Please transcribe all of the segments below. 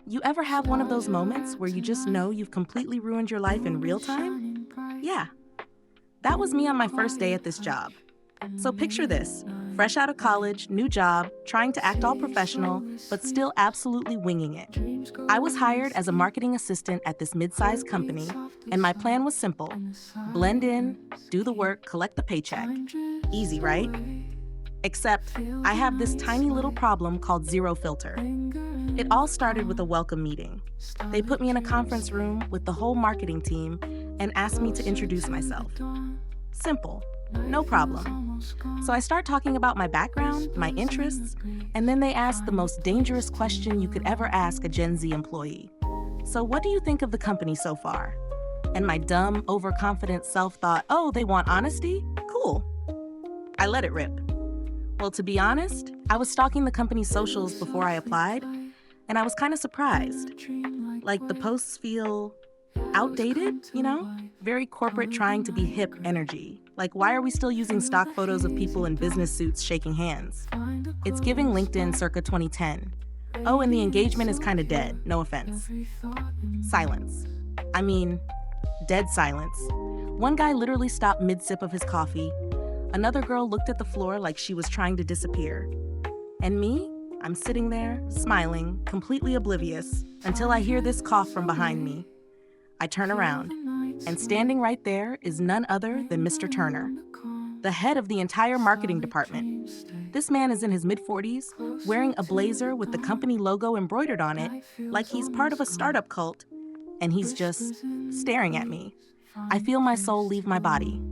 You ever have one of those moments where you just know you've completely ruined your life in real time? Yeah, that was me on my first day at this job. So picture this, fresh out of college, new job, trying to act all professional, but still absolutely winging it. I was hired as a marketing assistant at this mid-sized company, and my plan was simple. Blend in, do the work, collect the paycheck. Easy, right? Except, I have this tiny little problem called zero filter. It all started with a welcome meeting. They put me in a conference room with the whole marketing team and asked me to introduce myself. Simple, no problem. So I start talking about my background, my interests, and then they ask the most dangerous question you could ever ask a Gen Z employee. So what do you think of the company so far? And my dumb, overconfident self thought, oh, they want honesty? Cool. I let it rip. Well, to be honest, I was stalking the company's socials before I applied, and I was kind of surprised. Like, the posts feel outdated, Very corporate, trying to be hip energy. Like, why are we still using stock photos of people in business suits shaking hands? It's giving LinkedIn circa 2010. Oh, and the engagement is kind of dead, no offense. Silence. I mean, dead silence. One guy literally stopped mid-sip of his coffee. Another girl looked at the floor like she was trying to disappear. And me? I'm sitting there, smiling, completely oblivious, until I hear this cough from behind me. I turn around, and standing right there is none other than Mr. Turner, the head of the entire marketing department. This man is in his mid-40s, wearing a blazer with the company logo embroidered on it, like he's part of a startup cult, and he's just staring at me. I feel my soul leave my body.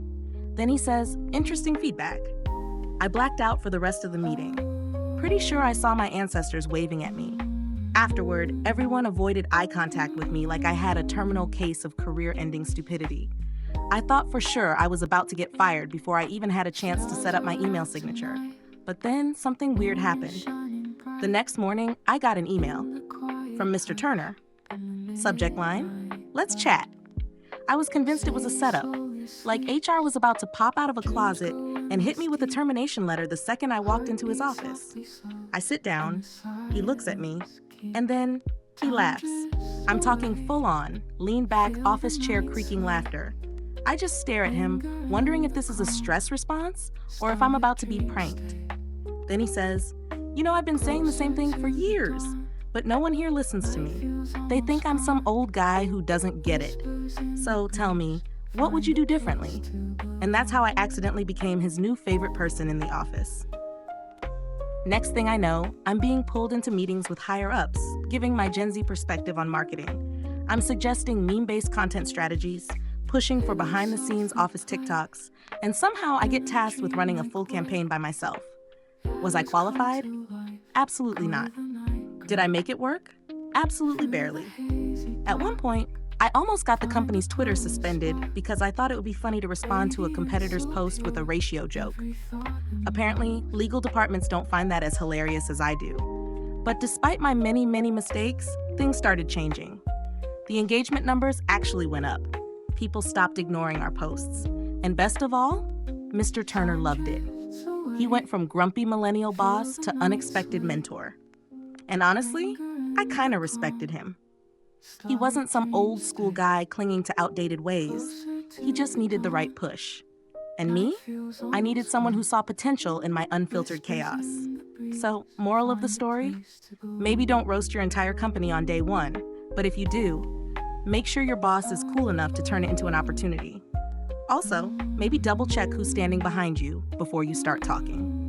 Then he says, interesting feedback. I blacked out for the rest of the meeting. Pretty sure I saw my ancestors waving at me. Afterward, everyone avoided eye contact with me like I had a terminal case of career-ending stupidity. I thought for sure I was about to get fired before I even had a chance to set up my email signature. But then something weird happened. The next morning, I got an email from Mr. Turner. Subject line, let's chat. I was convinced it was a setup. Like HR was about to pop out of a closet and hit me with a termination letter the second I walked into his office. I sit down, he looks at me, and then he laughs. I'm talking full on, lean back, office chair creaking laughter. I just stare at him, wondering if this is a stress response or if I'm about to be pranked. Then he says, I've been saying the same thing for years, but no one here listens to me. They think I'm some old guy who doesn't get it. So tell me, what would you do differently? And that's how I accidentally became his new favorite person in the office. Next thing I know, I'm being pulled into meetings with higher-ups, giving my Gen Z perspective on marketing. I'm suggesting meme-based content strategies, pushing for behind-the-scenes office TikToks, and somehow I get tasked with running a full campaign by myself. Was I qualified? Absolutely not. Did I make it work? Absolutely barely. At one point, I almost got the company's Twitter suspended because I thought it would be funny to respond to a competitor's post with a ratio joke. Apparently, legal departments don't find that as hilarious as I do. But despite my many, many mistakes, things started changing. The engagement numbers actually went up. People stopped ignoring our posts. And best of all, Mr. Turner loved it. He went from grumpy millennial boss to unexpected mentor. And honestly, I kind of respected him. He wasn't some old school guy clinging to outdated ways. He just needed the right push. And me? I needed someone who saw potential in my unfiltered chaos. So, moral of the story? Maybe don't roast your entire company on day one, but if you do, make sure your boss is cool enough to turn it into an opportunity. Also, maybe double check who's standing behind you before you start talking.